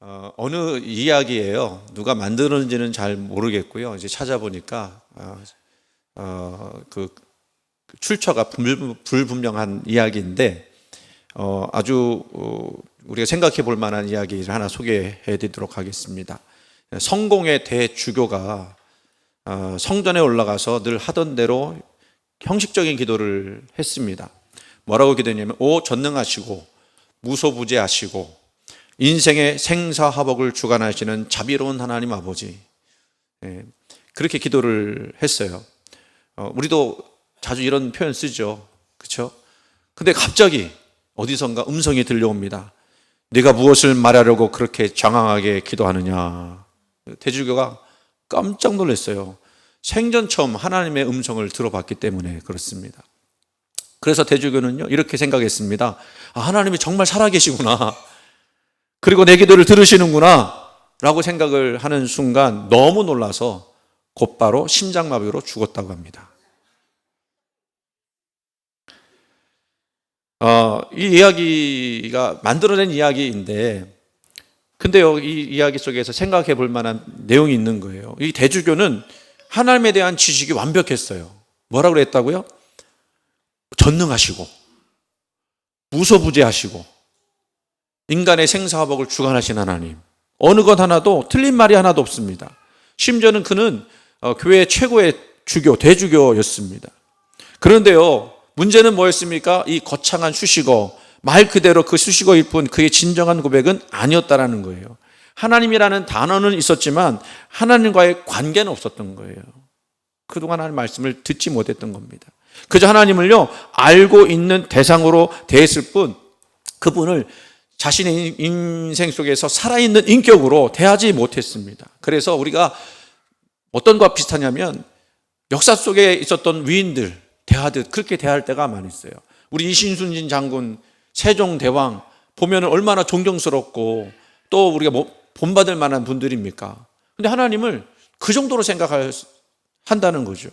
어느 이야기예요. 누가 만드는지는 잘 모르겠고요. 이제 찾아보니까 그 출처가 불분명한 이야기인데 아주 우리가 생각해 볼 만한 이야기를 하나 소개해 드리도록 하겠습니다. 성공의 대주교가 성전에 올라가서 늘 하던 대로 형식적인 기도를 했습니다. 뭐라고 기도했냐면 오 전능하시고 무소부재하시고 인생의 생사화복을 주관하시는 자비로운 하나님 아버지, 그렇게 기도를 했어요. 우리도 자주 이런 표현 쓰죠, 그렇죠? 근데 갑자기 어디선가 음성이 들려옵니다. 네가 무엇을 말하려고 그렇게 장황하게 기도하느냐. 대주교가 깜짝 놀랐어요. 생전 처음 하나님의 음성을 들어봤기 때문에 그렇습니다. 그래서 대주교는요 이렇게 생각했습니다. 하나님이 정말 살아계시구나, 그리고 내 기도를 들으시는구나 라고 생각을 하는 순간 너무 놀라서 곧바로 심장마비로 죽었다고 합니다. 이 이야기가 만들어낸 이야기인데, 근데요 이 이야기 속에서 생각해 볼 만한 내용이 있는 거예요. 이 대주교는 하나님에 대한 지식이 완벽했어요. 뭐라고 그랬다고요? 전능하시고 무소부재하시고 인간의 생사화복을 주관하신 하나님, 어느 것 하나도 틀린 말이 하나도 없습니다. 심지어는 그는 교회 최고의 주교, 대주교였습니다. 그런데요 문제는 뭐였습니까? 이 거창한 수식어, 말 그대로 그 수식어일 뿐 그의 진정한 고백은 아니었다라는 거예요. 하나님이라는 단어는 있었지만 하나님과의 관계는 없었던 거예요. 그동안 하나님 말씀을 듣지 못했던 겁니다. 그저 하나님을요 알고 있는 대상으로 대했을 뿐 그분을 자신의 인생 속에서 살아있는 인격으로 대하지 못했습니다. 그래서 우리가 어떤 것과 비슷하냐면 역사 속에 있었던 위인들 대하듯 그렇게 대할 때가 많이 있어요. 우리 이신순신 장군, 세종대왕 보면 얼마나 존경스럽고 또 우리가 본받을 만한 분들입니까? 근데 하나님을 그 정도로 생각한다는 거죠.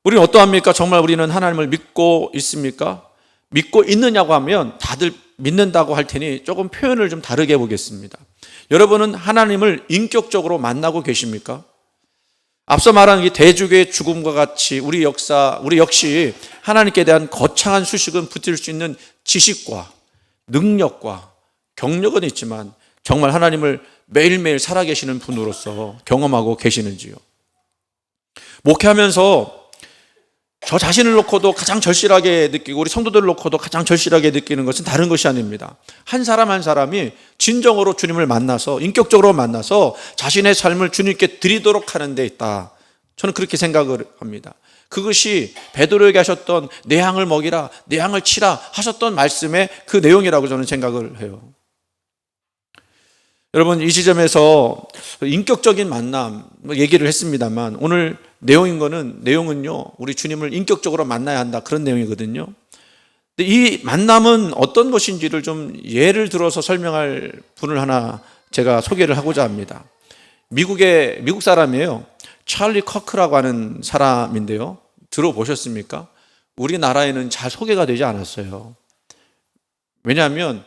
우리는 어떠합니까? 정말 우리는 하나님을 믿고 있습니까? 믿고 있느냐고 하면 다들 믿는다고 할 테니 조금 표현을 좀 다르게 해보겠습니다. 여러분은 하나님을 인격적으로 만나고 계십니까? 앞서 말한 이 대주교의 죽음과 같이 우리 역시 하나님께 대한 거창한 수식은 붙일 수 있는 지식과 능력과 경력은 있지만 정말 하나님을 매일매일 살아계시는 분으로서 경험하고 계시는지요? 목회하면서 저 자신을 놓고도 가장 절실하게 느끼고 우리 성도들을 놓고도 가장 절실하게 느끼는 것은 다른 것이 아닙니다. 한 사람 한 사람이 진정으로 주님을 만나서 인격적으로 만나서 자신의 삶을 주님께 드리도록 하는 데 있다. 저는 그렇게 생각을 합니다. 그것이 베드로에게 하셨던 내 양을 먹이라, 내 양을 치라 하셨던 말씀의 그 내용이라고 저는 생각을 해요. 여러분 이 지점에서 인격적인 만남 얘기를 했습니다만 오늘 내용은요 우리 주님을 인격적으로 만나야 한다 그런 내용이거든요. 근데 이 만남은 어떤 것인지를 좀 예를 들어서 설명할 분을 하나 제가 소개를 하고자 합니다. 미국 사람이에요. 찰리 커크라고 하는 사람인데요. 들어보셨습니까? 우리나라에는 잘 소개가 되지 않았어요. 왜냐하면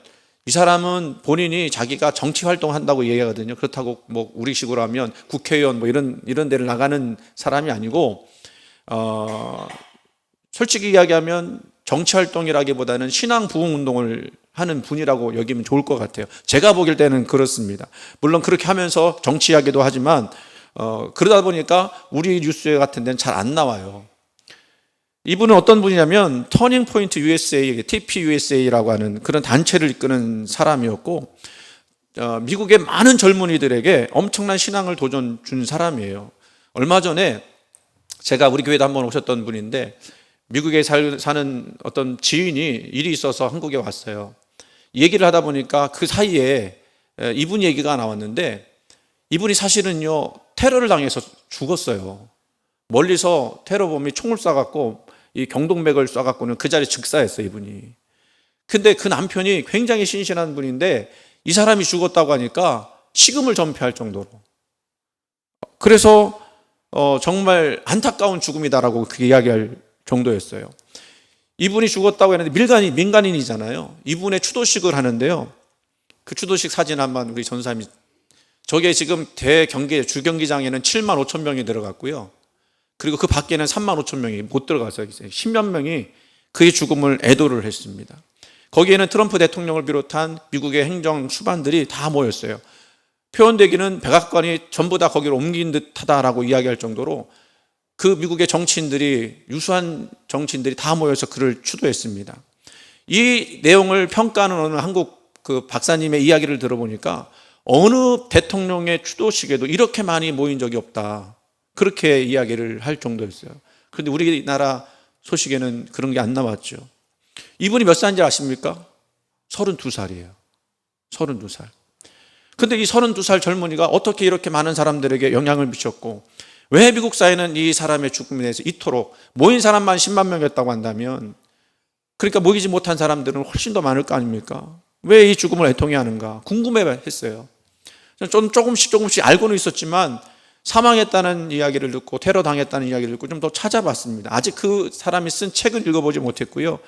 이 사람은 본인이 자기가 정치 활동한다고 얘기하거든요. 그렇다고 뭐 우리식으로 하면 국회의원 뭐 이런 데를 나가는 사람이 아니고 솔직히 이야기하면 정치 활동이라기보다는 신앙 부흥 운동을 하는 분이라고 여기면 좋을 것 같아요. 제가 보길 때는 그렇습니다. 물론 그렇게 하면서 정치 이야기도 하지만 그러다 보니까 우리 뉴스 같은 데는 잘 안 나와요. 이분은 어떤 분이냐면 터닝 포인트 USA, TPUSA라고 하는 그런 단체를 이끄는 사람이었고 미국의 많은 젊은이들에게 엄청난 신앙을 도전 준 사람이에요. 얼마 전에 제가 우리 교회도 한번 오셨던 분인데 미국에 사는 어떤 지인이 일이 있어서 한국에 왔어요. 얘기를 하다 보니까 그 사이에 이분 얘기가 나왔는데 이분이 사실은요 테러를 당해서 죽었어요. 멀리서 테러범이 총을 쏴갖고 이 경동맥을 쏴갖고는 그 자리에 즉사했어요 이분이. 근데 그 남편이 굉장히 신실한 분인데 이 사람이 죽었다고 하니까 식음을 전폐할 정도로, 그래서 정말 안타까운 죽음이다라고 그렇게 이야기할 정도였어요. 이분이 죽었다고 했는데 민간인이잖아요. 이분의 추도식을 하는데요 그 추도식 사진 한번 우리 전사님이, 저게 지금 주경기장에는 7만 5천 명이 들어갔고요. 그리고 그 밖에는 3만 5천 명이 못 들어가서 10몇 명이 그의 죽음을 애도를 했습니다. 거기에는 트럼프 대통령을 비롯한 미국의 행정 수반들이 다 모였어요. 표현되기는 백악관이 전부 다 거기로 옮긴 듯하다라고 이야기할 정도로 그 미국의 정치인들이, 유수한 정치인들이 다 모여서 그를 추도했습니다. 이 내용을 평가하는 어느 한국 그 박사님의 이야기를 들어보니까 어느 대통령의 추도식에도 이렇게 많이 모인 적이 없다, 그렇게 이야기를 할 정도였어요. 그런데 우리나라 소식에는 그런 게 안 나왔죠. 이분이 몇 살인지 아십니까? 32살이에요. 32살. 근데 이 32살 젊은이가 어떻게 이렇게 많은 사람들에게 영향을 미쳤고, 왜 미국 사회는 이 사람의 죽음에 대해서 이토록, 모인 사람만 10만 명이었다고 한다면, 그러니까 모이지 못한 사람들은 훨씬 더 많을 거 아닙니까? 왜 이 죽음을 애통해 하는가 궁금해 했어요. 좀 조금씩 알고는 있었지만 사망했다는 이야기를 듣고 테러 당했다는 이야기를 듣고 좀 더 찾아봤습니다. 아직 그 사람이 쓴 책을 읽어보지 못했고요.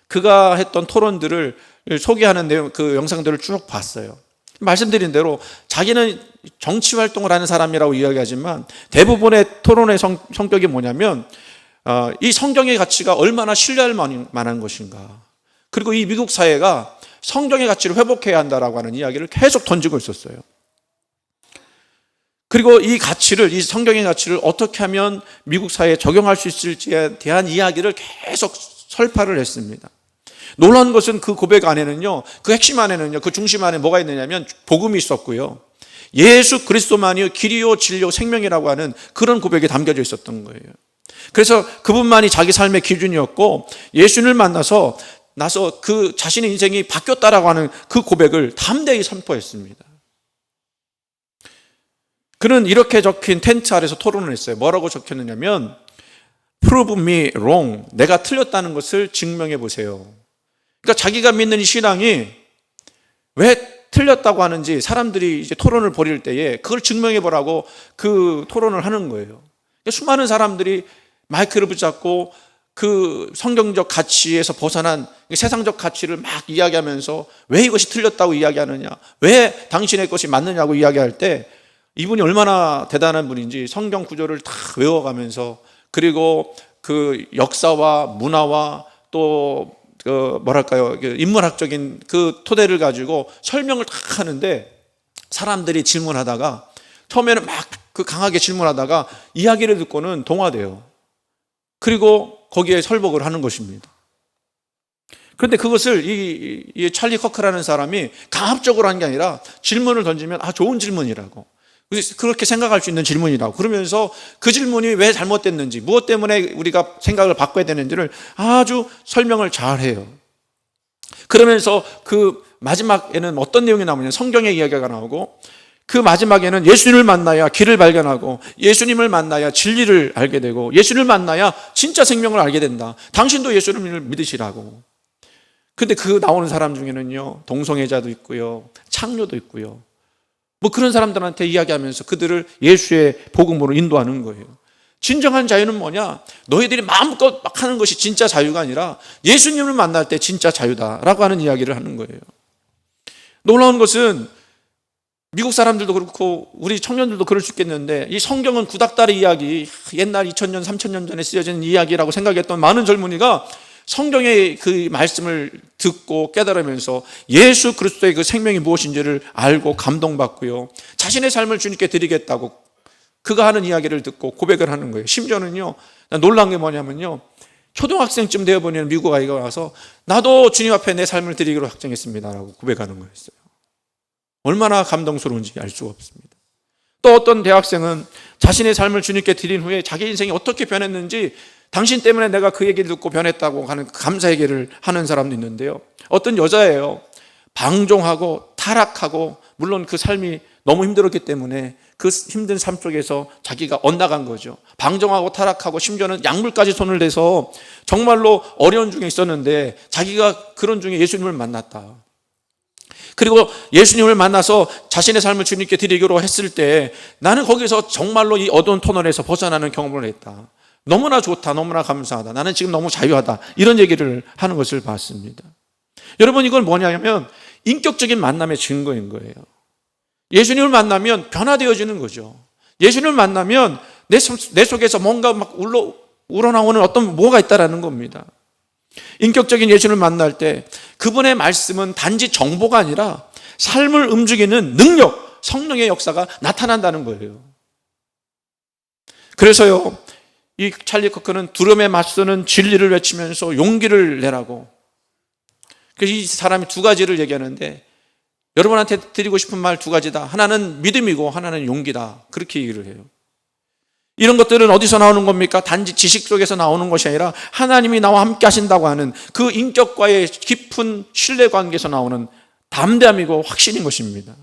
그가 했던 토론들을 소개하는 내용, 그 영상들을 쭉 봤어요. 말씀드린 대로 자기는 정치 활동을 하는 사람이라고 이야기하지만 대부분의 토론의 성격이 뭐냐면 이 성경의 가치가 얼마나 신뢰할 만한 것인가, 그리고 이 미국 사회가 성경의 가치를 회복해야 한다라고 하는 이야기를 계속 던지고 있었어요. 그리고 이 성경의 가치를 어떻게 하면 미국 사회에 적용할 수 있을지에 대한 이야기를 계속 설파를 했습니다. 놀라운 것은 그 고백 안에는요, 그 핵심 안에는요, 그 중심 안에 뭐가 있느냐면 복음이 있었고요, 예수 그리스도만이 길이요 진리요 생명이라고 하는 그런 고백이 담겨져 있었던 거예요. 그래서 그분만이 자기 삶의 기준이었고, 예수님을 만나서 그 자신의 인생이 바뀌었다라고 하는 그 고백을 담대히 선포했습니다. 그는 이렇게 적힌 텐트 아래서 토론을 했어요. 뭐라고 적혔느냐면 Prove me wrong, 내가 틀렸다는 것을 증명해 보세요. 그러니까 자기가 믿는 이 신앙이 왜 틀렸다고 하는지 사람들이 이제 토론을 벌일 때에 그걸 증명해 보라고 그 토론을 하는 거예요. 그러니까 수많은 사람들이 마이크를 붙잡고 그 성경적 가치에서 벗어난 세상적 가치를 막 이야기하면서 왜 이것이 틀렸다고 이야기하느냐, 왜 당신의 것이 맞느냐고 이야기할 때 이분이 얼마나 대단한 분인지 성경 구절을 다 외워가면서, 그리고 그 역사와 문화와 또 그 인문학적인 그 토대를 가지고 설명을 다 하는데, 사람들이 질문하다가 처음에는 막 그 강하게 질문하다가 이야기를 듣고는 동화돼요. 그리고 거기에 설복을 하는 것입니다. 그런데 그것을 이 찰리 커크라는 사람이 강압적으로 한 게 아니라 질문을 던지면 좋은 질문이라고, 그렇게 생각할 수 있는 질문이라고 그러면서 그 질문이 왜 잘못됐는지, 무엇 때문에 우리가 생각을 바꿔야 되는지를 아주 설명을 잘해요. 그러면서 그 마지막에는 어떤 내용이 나오냐면 성경의 이야기가 나오고, 그 마지막에는 예수님을 만나야 길을 발견하고, 예수님을 만나야 진리를 알게 되고, 예수님을 만나야 진짜 생명을 알게 된다, 당신도 예수님을 믿으시라고. 근데 그 나오는 사람 중에는요, 동성애자도 있고요, 창녀도 있고요, 뭐 그런 사람들한테 이야기하면서 그들을 예수의 복음으로 인도하는 거예요. 진정한 자유는 뭐냐? 너희들이 마음껏 막 하는 것이 진짜 자유가 아니라 예수님을 만날 때 진짜 자유다라고 하는 이야기를 하는 거예요. 놀라운 것은 미국 사람들도 그렇고 우리 청년들도 그럴 수 있겠는데, 이 성경은 구닥다리 이야기, 옛날 2000년 3000년 전에 쓰여진 이야기라고 생각했던 많은 젊은이가 성경의 그 말씀을 듣고 깨달으면서 예수 그리스도의 그 생명이 무엇인지를 알고 감동받고요, 자신의 삶을 주님께 드리겠다고 그가 하는 이야기를 듣고 고백을 하는 거예요. 심지어는요, 놀라운 게 뭐냐면요, 초등학생쯤 되어버리는 미국 아이가 와서 나도 주님 앞에 내 삶을 드리기로 작정했습니다라고 고백하는 거였어요. 얼마나 감동스러운지 알 수가 없습니다. 또 어떤 대학생은 자신의 삶을 주님께 드린 후에 자기 인생이 어떻게 변했는지, 당신 때문에 내가 그 얘기를 듣고 변했다고 하는 감사 얘기를 하는 사람도 있는데요, 어떤 여자예요. 방종하고 타락하고, 물론 그 삶이 너무 힘들었기 때문에 그 힘든 삶 속에서 자기가 엇나간 거죠. 방종하고 타락하고 심지어는 약물까지 손을 대서 정말로 어려운 중에 있었는데 자기가 그런 중에 예수님을 만났다. 그리고 예수님을 만나서 자신의 삶을 주님께 드리기로 했을 때 나는 거기서 정말로 이 어두운 터널에서 벗어나는 경험을 했다. 너무나 좋다, 너무나 감사하다, 나는 지금 너무 자유하다, 이런 얘기를 하는 것을 봤습니다. 여러분, 이건 뭐냐면 인격적인 만남의 증거인 거예요. 예수님을 만나면 변화되어지는 거죠. 예수님을 만나면 내 속에서 뭔가 막 우러나오는 어떤 뭐가 있다라는 겁니다. 인격적인 예수님을 만날 때 그분의 말씀은 단지 정보가 아니라 삶을 움직이는 능력, 성령의 역사가 나타난다는 거예요. 그래서요, 이 찰리 커크는 두려움에 맞서는 진리를 외치면서 용기를 내라고. 그래서 이 사람이 두 가지를 얘기하는데, 여러분한테 드리고 싶은 말 두 가지다. 하나는 믿음이고 하나는 용기다. 그렇게 얘기를 해요. 이런 것들은 어디서 나오는 겁니까? 단지 지식 속에서 나오는 것이 아니라 하나님이 나와 함께 하신다고 하는 그 인격과의 깊은 신뢰 관계에서 나오는 담대함이고 확신인 것입니다.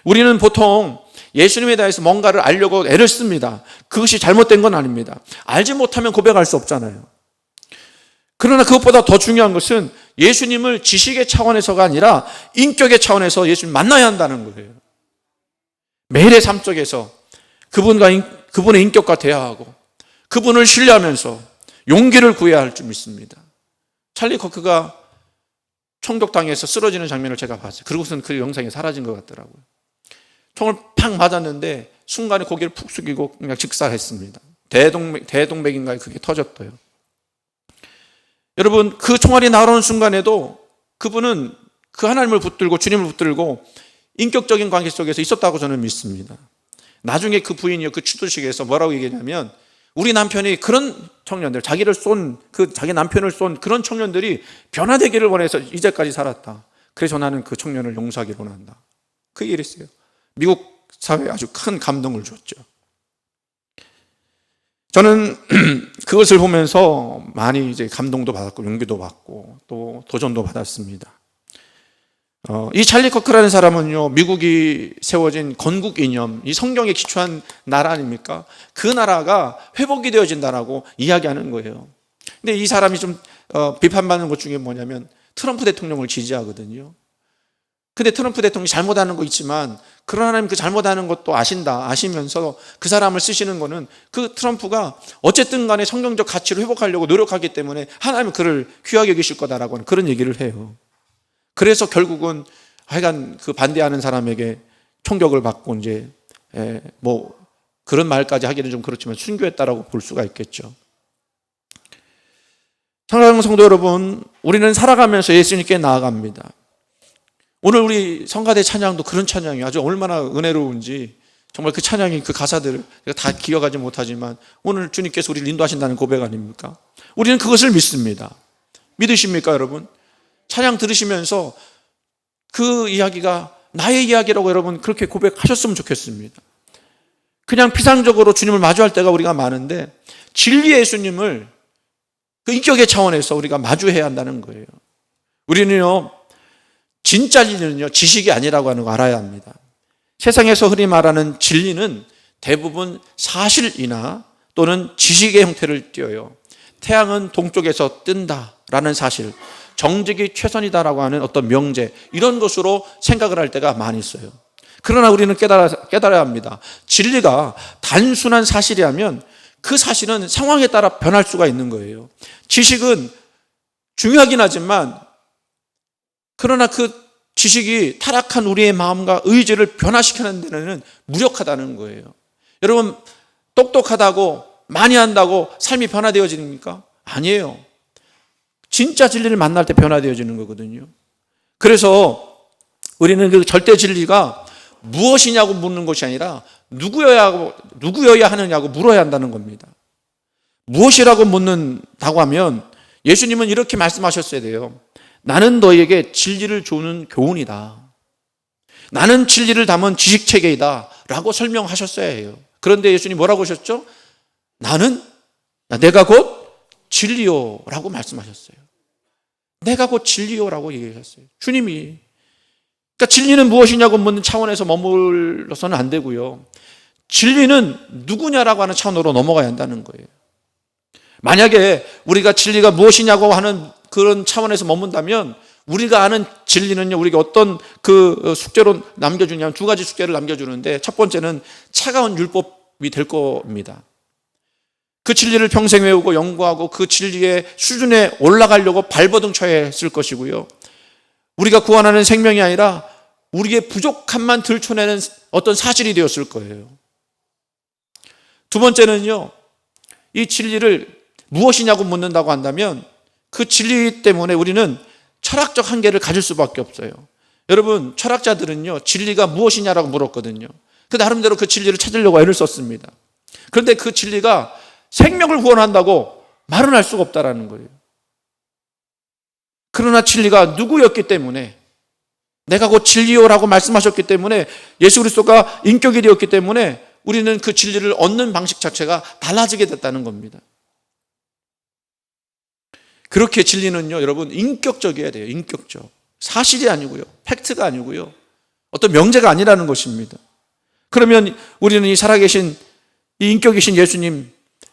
우리는 보통 예수님에 대해서 뭔가를 알려고 애를 씁니다. 그것이 잘못된 건 아닙니다. 알지 못하면 고백할 수 없잖아요. 그러나 그것보다 더 중요한 것은 예수님을 지식의 차원에서가 아니라 인격의 차원에서 예수님 만나야 한다는 거예요. 매일의 삶 속에서 그분의 인격과 대화하고 그분을 신뢰하면서 용기를 구해야 할 줄 믿습니다. 찰리 커크가 총격당해서 쓰러지는 장면을 제가 봤어요. 그러고서는 그 영상이 사라진 것 같더라고요. 총을 팍 맞았는데 순간에 고개를 푹 숙이고 그냥 직살했습니다. 대동맥인가에 그게 터졌대요. 여러분, 그 총알이 나오는 순간에도 그분은 그 하나님을 붙들고 주님을 붙들고 인격적인 관계 속에서 있었다고 저는 믿습니다. 나중에 그 부인이요, 그 추도식에서 뭐라고 얘기하냐면, 우리 남편이 그런 청년들, 자기 남편을 쏜 그런 청년들이 변화되기를 원해서 이제까지 살았다. 그래서 나는 그 청년을 용서하기를 원한다. 그 얘기를 했어요. 미국 사회에 아주 큰 감동을 줬죠. 저는 그것을 보면서 많이 이제 감동도 받았고 용기도 받고 또 도전도 받았습니다. 이 찰리 커크라는 사람은요, 미국이 세워진 건국 이념, 이 성경에 기초한 나라 아닙니까? 그 나라가 회복이 되어진다라고 이야기하는 거예요. 근데 이 사람이 좀 비판받는 것 중에 뭐냐면 트럼프 대통령을 지지하거든요. 근데 트럼프 대통령이 잘못하는 거 있지만, 그러나 하나님 그 잘못하는 것도 아시면서 그 사람을 쓰시는 거는 그 트럼프가 어쨌든 간에 성경적 가치를 회복하려고 노력하기 때문에 하나님은 그를 귀하게 여기실 거다라고 하는 그런 얘기를 해요. 그래서 결국은 하여간 그 반대하는 사람에게 총격을 받고 이제 뭐 그런 말까지 하기는 좀 그렇지만 순교했다라고 볼 수가 있겠죠. 사랑하는 성도 여러분, 우리는 살아가면서 예수님께 나아갑니다. 오늘 우리 성가대 찬양도 그런 찬양이 아주 얼마나 은혜로운지, 정말 그 찬양이 그 가사들을 다 기억하지 못하지만 오늘 주님께서 우리를 인도하신다는 고백 아닙니까? 우리는 그것을 믿습니다. 믿으십니까, 여러분? 찬양 들으시면서 그 이야기가 나의 이야기라고 여러분 그렇게 고백하셨으면 좋겠습니다. 그냥 피상적으로 주님을 마주할 때가 우리가 많은데, 진리의 예수님을 그 인격의 차원에서 우리가 마주해야 한다는 거예요. 우리는요, 진짜 진리는요, 지식이 아니라고 하는 거 알아야 합니다. 세상에서 흔히 말하는 진리는 대부분 사실이나 또는 지식의 형태를 띄어요. 태양은 동쪽에서 뜬다라는 사실, 정직이 최선이다라고 하는 어떤 명제, 이런 것으로 생각을 할 때가 많이 있어요. 그러나 우리는 깨달아야 합니다. 진리가 단순한 사실이라면 그 사실은 상황에 따라 변할 수가 있는 거예요. 지식은 중요하긴 하지만, 그러나 그 지식이 타락한 우리의 마음과 의지를 변화시키는 데는 무력하다는 거예요. 여러분, 똑똑하다고 많이 한다고 삶이 변화되어집니까? 아니에요. 진짜 진리를 만날 때 변화되어지는 거거든요. 그래서 우리는 그 절대 진리가 무엇이냐고 묻는 것이 아니라 누구여야 하느냐고 물어야 한다는 겁니다. 무엇이라고 묻는다고 하면 예수님은 이렇게 말씀하셨어야 돼요. 나는 너희에게 진리를 주는 교훈이다. 나는 진리를 담은 지식체계이다 라고 설명하셨어야 해요. 그런데 예수님 뭐라고 하셨죠? 내가 곧 진리요 라고 말씀하셨어요. 내가 곧 진리요 라고 얘기하셨어요. 주님이. 그러니까 진리는 무엇이냐고 묻는 차원에서 머물러서는 안 되고요. 진리는 누구냐라고 하는 차원으로 넘어가야 한다는 거예요. 만약에 우리가 진리가 무엇이냐고 하는 그런 차원에서 머문다면, 우리가 아는 진리는요, 우리가 어떤 그 숙제로 남겨주냐면 두 가지 숙제를 남겨주는데, 첫 번째는 차가운 율법이 될 겁니다. 그 진리를 평생 외우고 연구하고 그 진리의 수준에 올라가려고 발버둥 쳐야 했을 것이고요. 우리가 구원하는 생명이 아니라 우리의 부족함만 들춰내는 어떤 사실이 되었을 거예요. 두 번째는요, 이 진리를 무엇이냐고 묻는다고 한다면 그 진리 때문에 우리는 철학적 한계를 가질 수밖에 없어요. 여러분, 철학자들은요, 진리가 무엇이냐라고 물었거든요. 그 나름대로 그 진리를 찾으려고 애를 썼습니다. 그런데 그 진리가 생명을 구원한다고 말은 할 수가 없다라는 거예요. 그러나 진리가 누구였기 때문에, 내가 곧 진리요라고 말씀하셨기 때문에, 예수 그리스도가 인격이 되었기 때문에 우리는 그 진리를 얻는 방식 자체가 달라지게 됐다는 겁니다. 그렇게 진리는요, 여러분, 인격적이어야 돼요. 인격적. 사실이 아니고요, 팩트가 아니고요, 어떤 명제가 아니라는 것입니다. 그러면 우리는 이 살아계신 이 인격이신 예수님,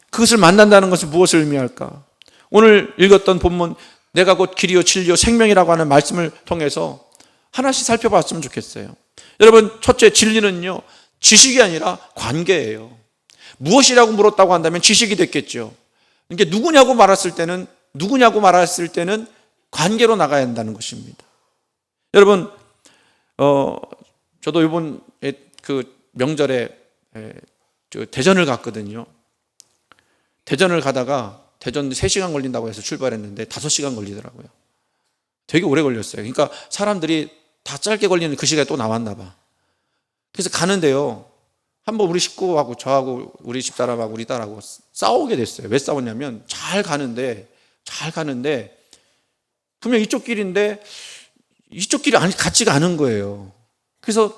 그것을 만난다는 것은 무엇을 의미할까? 오늘 읽었던 본문, 내가 곧 길이요 진리요 생명이라고 하는 말씀을 통해서 하나씩 살펴봤으면 좋겠어요. 여러분, 첫째, 진리는요, 지식이 아니라 관계예요. 무엇이라고 물었다고 한다면 지식이 됐겠죠. 이게 누구냐고 말했을 때는 관계로 나가야 한다는 것입니다. 여러분, 저도 이번 그 명절에 대전을 갔거든요. 대전을 가다가 대전 3시간 걸린다고 해서 출발했는데 5시간 걸리더라고요. 되게 오래 걸렸어요. 그러니까 사람들이 다 짧게 걸리는 그 시간에 또 나왔나 봐. 그래서 가는데요, 한번 우리 식구하고 저하고 우리 집사람하고 우리 딸하고 싸우게 됐어요. 왜 싸웠냐면 잘 가는데 분명 이쪽 길인데 이쪽 길이 같지가 않은 거예요. 그래서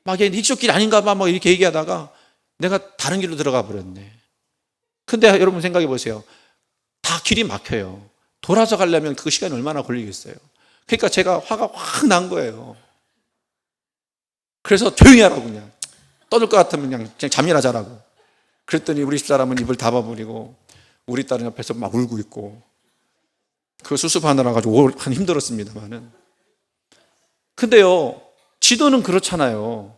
막 이쪽 길 아닌가 봐 막 이렇게 얘기하다가 내가 다른 길로 들어가 버렸네. 근데 여러분 생각해 보세요. 다 길이 막혀요. 돌아서 가려면 그 시간이 얼마나 걸리겠어요. 그러니까 제가 화가 확 난 거예요. 그래서 조용히 하라고, 그냥 떠들 것 같으면 그냥 잠이나 자라고. 그랬더니 우리 집사람은 입을 닫아버리고 우리 딸은 옆에서 막 울고 있고, 그 수습하느라 가지고 한 힘들었습니다만은. 근데요, 지도는 그렇잖아요.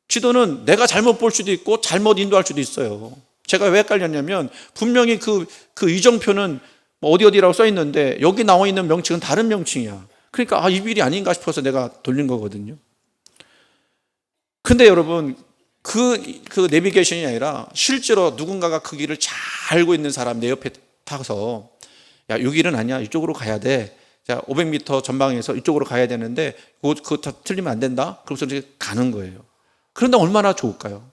지도는 내가 잘못 볼 수도 있고 잘못 인도할 수도 있어요. 제가 왜 헷갈렸냐면 분명히 그 이정표는 어디라고 써 있는데 여기 나와 있는 명칭은 다른 명칭이야. 그러니까 이 길이 아닌가 싶어서 내가 돌린 거거든요. 근데 여러분, 그 내비게이션이 아니라 실제로 누군가가 그 길을 잘 알고 있는 사람 내 옆에 타서, 야, 이 길은 아니야, 이쪽으로 가야 돼. 자, 500m 전방에서 이쪽으로 가야 되는데 그거 틀리면 안 된다. 그러면서 이제 가는 거예요. 그런데 얼마나 좋을까요?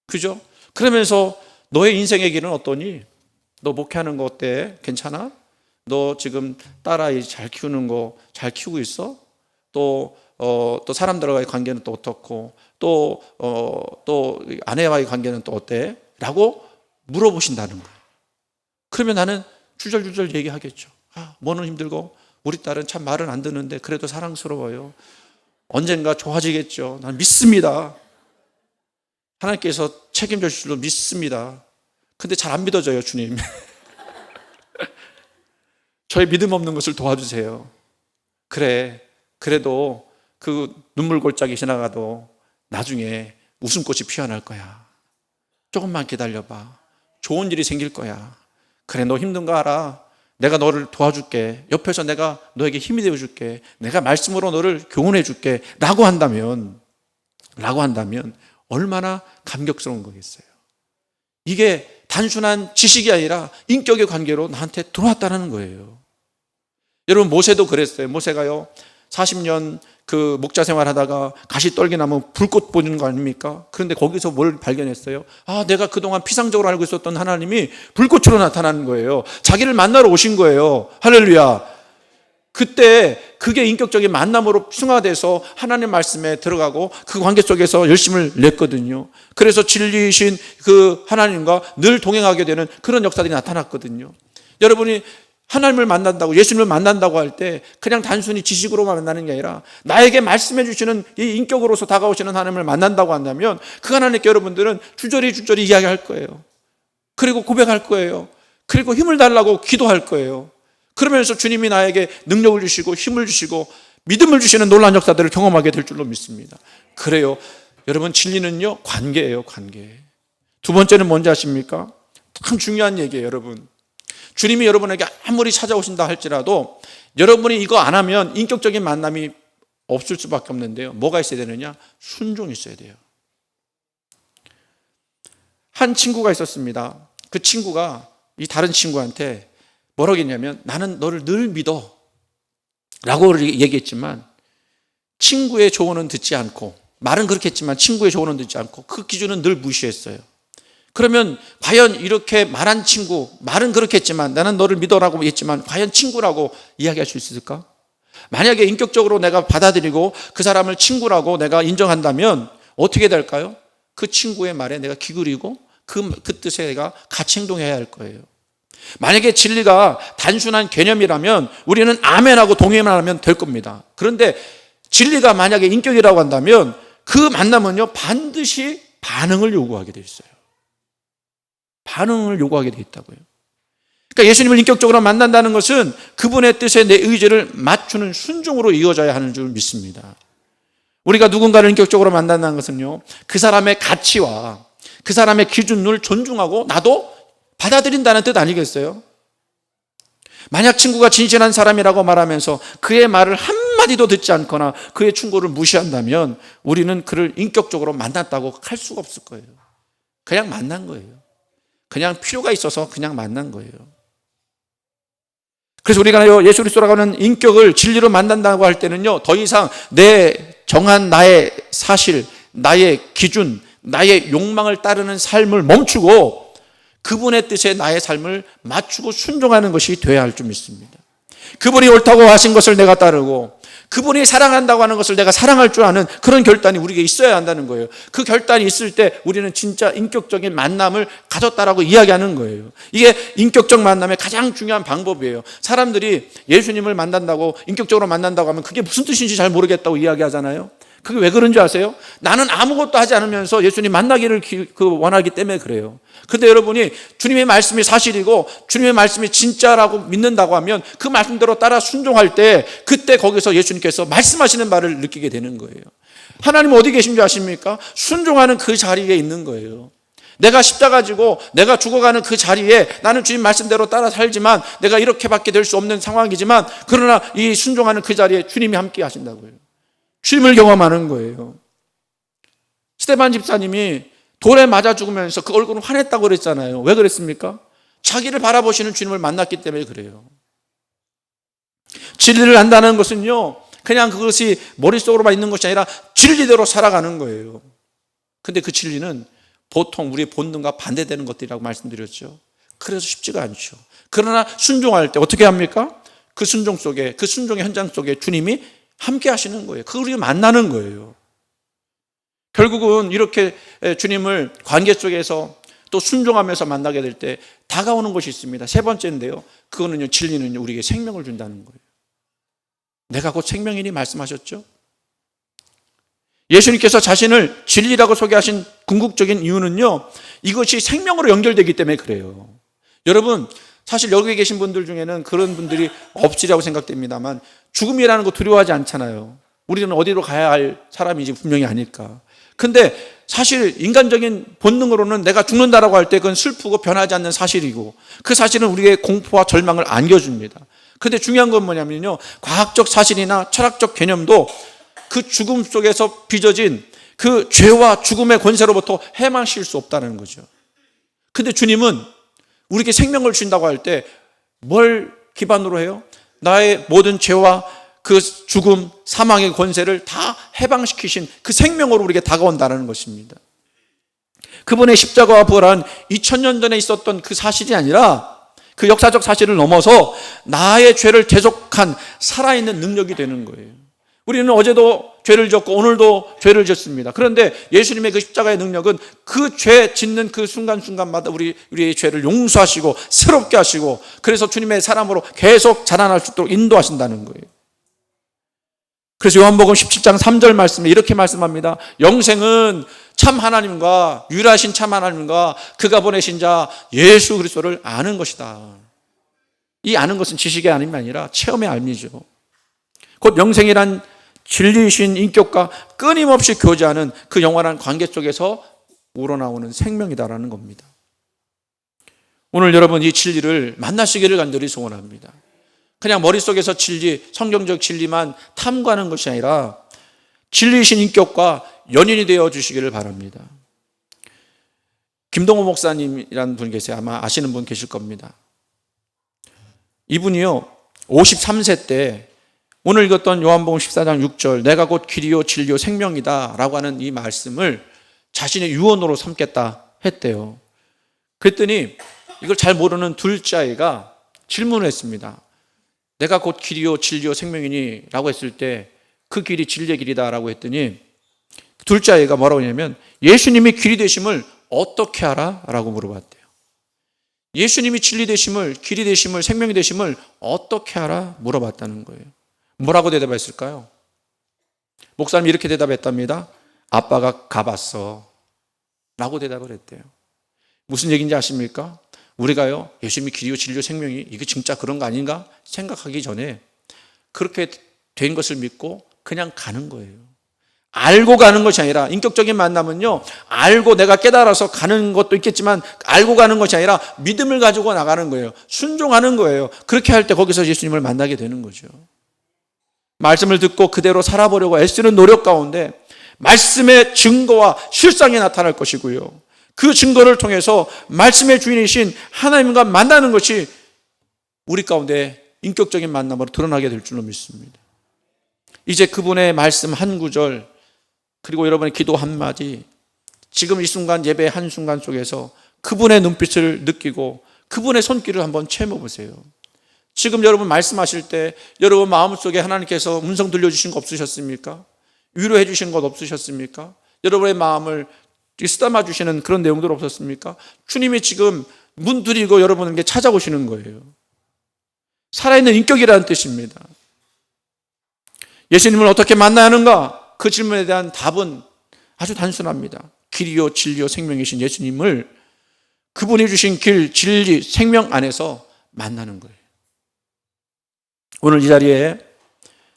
그죠? 그러면서 너의 인생의 길은 어떠니? 너 목회하는 거 어때? 괜찮아? 너 지금 딸아이 잘 키우는 거 잘 키우고 있어? 또 사람들과의 관계는 또 어떻고, 또 아내와의 관계는 또 어때? 라고 물어보신다는 거예요. 그러면 나는 줄줄줄 얘기하겠죠. 뭐는 힘들고 우리 딸은 참 말은 안 듣는데 그래도 사랑스러워요. 언젠가 좋아지겠죠. 난 믿습니다. 하나님께서 책임져 주실 줄 믿습니다. 근데 잘 안 믿어져요, 주님. 저의 믿음 없는 것을 도와주세요. 그래, 그래도 그 눈물 골짜기 지나가도 나중에 웃음꽃이 피어날 거야. 조금만 기다려봐. 좋은 일이 생길 거야. 그래, 너 힘든 거 알아. 내가 너를 도와줄게. 옆에서 내가 너에게 힘이 되어줄게. 내가 말씀으로 너를 교훈해 줄게. 라고 한다면 얼마나 감격스러운 거겠어요. 이게 단순한 지식이 아니라 인격의 관계로 나한테 들어왔다는 거예요. 여러분, 모세도 그랬어요. 모세가요, 40년 그 목자 생활하다가 가시 떨게 나면 불꽃 보는 거 아닙니까? 그런데 거기서 뭘 발견했어요? 내가 그동안 피상적으로 알고 있었던 하나님이 불꽃으로 나타나는 거예요. 자기를 만나러 오신 거예요. 할렐루야. 그때 그게 인격적인 만남으로 승화돼서 하나님 말씀에 들어가고 그 관계 속에서 열심을 냈거든요. 그래서 진리이신 그 하나님과 늘 동행하게 되는 그런 역사들이 나타났거든요. 여러분이 하나님을 만난다고, 예수님을 만난다고 할 때 그냥 단순히 지식으로만 만나는 게 아니라 나에게 말씀해 주시는 이 인격으로서 다가오시는 하나님을 만난다고 한다면 그 하나님께 여러분들은 주저리 이야기할 거예요. 그리고 고백할 거예요. 그리고 힘을 달라고 기도할 거예요. 그러면서 주님이 나에게 능력을 주시고 힘을 주시고 믿음을 주시는 놀라운 역사들을 경험하게 될 줄로 믿습니다. 그래요. 여러분, 진리는요, 관계예요, 관계. 두 번째는 뭔지 아십니까? 참 중요한 얘기예요, 여러분. 주님이 여러분에게 아무리 찾아오신다 할지라도 여러분이 이거 안 하면 인격적인 만남이 없을 수밖에 없는데요. 뭐가 있어야 되느냐? 순종이 있어야 돼요. 한 친구가 있었습니다. 그 친구가 이 다른 친구한테 뭐라고 했냐면, 나는 너를 늘 믿어 라고 얘기했지만 친구의 조언은 듣지 않고, 말은 그렇게 했지만 친구의 조언은 듣지 않고 그 기준은 늘 무시했어요. 그러면 과연 이렇게 말한 친구, 말은 그렇게 했지만 나는 너를 믿어라고 했지만 과연 친구라고 이야기할 수 있을까? 만약에 인격적으로 내가 받아들이고 그 사람을 친구라고 내가 인정한다면 어떻게 될까요? 그 친구의 말에 내가 기울이고 그 뜻에 내가 같이 행동해야 할 거예요. 만약에 진리가 단순한 개념이라면 우리는 아멘하고 동의만 하면 될 겁니다. 그런데 진리가 만약에 인격이라고 한다면 그 만남은요, 반드시 반응을 요구하게 돼 있어요. 반응을 요구하게 돼 있다고요. 그러니까 예수님을 인격적으로 만난다는 것은 그분의 뜻에 내 의지를 맞추는 순종으로 이어져야 하는 줄 믿습니다. 우리가 누군가를 인격적으로 만난다는 것은요, 그 사람의 가치와 그 사람의 기준을 존중하고 나도 받아들인다는 뜻 아니겠어요? 만약 친구가 진실한 사람이라고 말하면서 그의 말을 한마디도 듣지 않거나 그의 충고를 무시한다면 우리는 그를 인격적으로 만났다고 할 수가 없을 거예요. 그냥 만난 거예요. 그냥 필요가 있어서 그냥 만난 거예요. 그래서 우리가 예수 그리스도라고 하는 인격을 진리로 만난다고 할 때는요, 더 이상 내 정한 나의 사실, 나의 기준, 나의 욕망을 따르는 삶을 멈추고 그분의 뜻에 나의 삶을 맞추고 순종하는 것이 되어야 할 줄 믿습니다. 그분이 옳다고 하신 것을 내가 따르고 그분이 사랑한다고 하는 것을 내가 사랑할 줄 아는 그런 결단이 우리에게 있어야 한다는 거예요. 그 결단이 있을 때 우리는 진짜 인격적인 만남을 가졌다라고 이야기하는 거예요. 이게 인격적 만남의 가장 중요한 방법이에요. 사람들이 예수님을 만난다고, 인격적으로 만난다고 하면 그게 무슨 뜻인지 잘 모르겠다고 이야기하잖아요. 그게 왜 그런지 아세요? 나는 아무것도 하지 않으면서 예수님 만나기를 원하기 때문에 그래요. 근데 여러분이 주님의 말씀이 사실이고 주님의 말씀이 진짜라고 믿는다고 하면 그 말씀대로 따라 순종할 때 그때 거기서 예수님께서 말씀하시는 바를 느끼게 되는 거예요. 하나님 어디 계신지 아십니까? 순종하는 그 자리에 있는 거예요. 내가 십자가 지고 내가 죽어가는 그 자리에 나는 주님 말씀대로 따라 살지만 내가 이렇게밖에 될 수 없는 상황이지만 그러나 이 순종하는 그 자리에 주님이 함께 하신다고요. 주님을 경험하는 거예요. 스데반 집사님이 돌에 맞아 죽으면서 그 얼굴은 환했다고 그랬잖아요. 왜 그랬습니까? 자기를 바라보시는 주님을 만났기 때문에 그래요. 진리를 안다는 것은요, 그냥 그것이 머릿속으로만 있는 것이 아니라 진리대로 살아가는 거예요. 근데 그 진리는 보통 우리의 본능과 반대되는 것들이라고 말씀드렸죠. 그래서 쉽지가 않죠. 그러나 순종할 때 어떻게 합니까? 그 순종 속에, 그 순종의 현장 속에 주님이 함께 하시는 거예요. 그걸 우리가 만나는 거예요. 결국은 이렇게 주님을 관계 속에서 또 순종하면서 만나게 될 때 다가오는 것이 있습니다. 세 번째인데요, 그거는요, 진리는요, 우리에게 생명을 준다는 거예요. 내가 곧 생명이니 말씀하셨죠. 예수님께서 자신을 진리라고 소개하신 궁극적인 이유는요, 이것이 생명으로 연결되기 때문에 그래요. 여러분, 사실 여기 계신 분들 중에는 그런 분들이 없으리라고 생각됩니다만 죽음이라는 거 두려워하지 않잖아요. 우리는 어디로 가야 할 사람이지 분명히 아닐까. 근데 사실 인간적인 본능으로는 내가 죽는다라고 할 때 그건 슬프고 변하지 않는 사실이고 그 사실은 우리의 공포와 절망을 안겨줍니다. 근데 중요한 건 뭐냐면요, 과학적 사실이나 철학적 개념도 그 죽음 속에서 빚어진 그 죄와 죽음의 권세로부터 해방시킬 수 없다는 거죠. 근데 주님은 우리에게 생명을 주신다고 할 때 뭘 기반으로 해요? 나의 모든 죄와 그 죽음, 사망의 권세를 다 해방시키신 그 생명으로 우리에게 다가온다는 것입니다. 그분의 십자가와 부활은 2000년 전에 있었던 그 사실이 아니라 그 역사적 사실을 넘어서 나의 죄를 대속한 살아있는 능력이 되는 거예요. 우리는 어제도 죄를 졌고 오늘도 죄를 졌습니다. 그런데 예수님의 그 십자가의 능력은 그 죄 짓는 그 순간순간마다 우리의 죄를 용서하시고 새롭게 하시고 그래서 주님의 사람으로 계속 자라날 수 있도록 인도하신다는 거예요. 그래서 요한복음 17장 3절 말씀에 이렇게 말씀합니다. 영생은 참 하나님과 유일하신 참 하나님과 그가 보내신 자 예수 그리스도를 아는 것이다. 이 아는 것은 지식의 알림이 아니라 체험의 알미죠. 곧 영생이란 진리이신 인격과 끊임없이 교제하는 그 영원한 관계 속에서 우러나오는 생명이다라는 겁니다. 오늘 여러분 이 진리를 만나시기를 간절히 소원합니다. 그냥 머릿속에서 진리, 성경적 진리만 탐구하는 것이 아니라 진리이신 인격과 연인이 되어 주시기를 바랍니다. 김동호 목사님이라는 분 계세요. 아마 아시는 분 계실 겁니다. 이분이요, 53세 때 오늘 읽었던 요한복음 14장 6절 내가 곧 길이요 진리요 생명이다 라고 하는 이 말씀을 자신의 유언으로 삼겠다 했대요. 그랬더니 이걸 잘 모르는 둘째 아이가 질문을 했습니다. 내가 곧 길이요 진리요 생명이니 라고 했을 때 그 길이 진리의 길이다 라고 했더니 둘째 아이가 뭐라고 했냐면 예수님이 길이 되심을 어떻게 알아? 라고 물어봤대요. 예수님이 진리 되심을, 길이 되심을, 생명이 되심을 어떻게 알아? 물어봤다는 거예요. 뭐라고 대답했을까요? 목사님이 이렇게 대답했답니다. 아빠가 가봤어 라고 대답을 했대요. 무슨 얘기인지 아십니까? 우리가요, 예수님이 길이요 진리요 생명이 이게 진짜 그런 거 아닌가 생각하기 전에 그렇게 된 것을 믿고 그냥 가는 거예요. 알고 가는 것이 아니라, 인격적인 만남은요, 알고 내가 깨달아서 가는 것도 있겠지만 알고 가는 것이 아니라 믿음을 가지고 나가는 거예요. 순종하는 거예요. 그렇게 할 때 거기서 예수님을 만나게 되는 거죠. 말씀을 듣고 그대로 살아보려고 애쓰는 노력 가운데 말씀의 증거와 실상이 나타날 것이고요, 그 증거를 통해서 말씀의 주인이신 하나님과 만나는 것이 우리 가운데 인격적인 만남으로 드러나게 될 줄로 믿습니다. 이제 그분의 말씀 한 구절, 그리고 여러분의 기도 한마디, 지금 이 순간 예배 한순간 속에서 그분의 눈빛을 느끼고 그분의 손길을 한번 채워 보세요. 지금 여러분 말씀하실 때 여러분 마음속에 하나님께서 음성 들려주신 거 없으셨습니까? 위로해 주신 것 없으셨습니까? 여러분의 마음을 쓰다마 주시는 그런 내용들 없었습니까? 주님이 지금 문 두드리고 여러분에게 찾아오시는 거예요. 살아있는 인격이라는 뜻입니다. 예수님을 어떻게 만나야 하는가? 그 질문에 대한 답은 아주 단순합니다. 길이요 진리요 생명이신 예수님을 그분이 주신 길, 진리, 생명 안에서 만나는 거예요. 오늘 이 자리에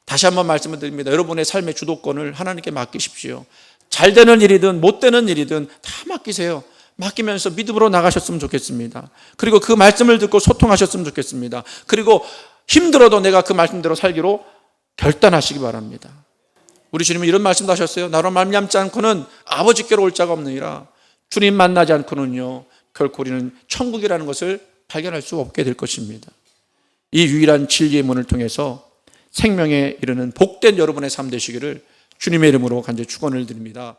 다시 한번 말씀을 드립니다. 여러분의 삶의 주도권을 하나님께 맡기십시오. 잘 되는 일이든 못 되는 일이든 다 맡기세요. 맡기면서 믿음으로 나가셨으면 좋겠습니다. 그리고 그 말씀을 듣고 소통하셨으면 좋겠습니다. 그리고 힘들어도 내가 그 말씀대로 살기로 결단하시기 바랍니다. 우리 주님은 이런 말씀도 하셨어요. 나로 말미암지 않고는 아버지께로 올 자가 없느니라. 주님 만나지 않고는요, 결코 우리는 천국이라는 것을 발견할 수 없게 될 것입니다. 이 유일한 진리의 문을 통해서 생명에 이르는 복된 여러분의 삶 되시기를 주님의 이름으로 간절히 축원을 드립니다.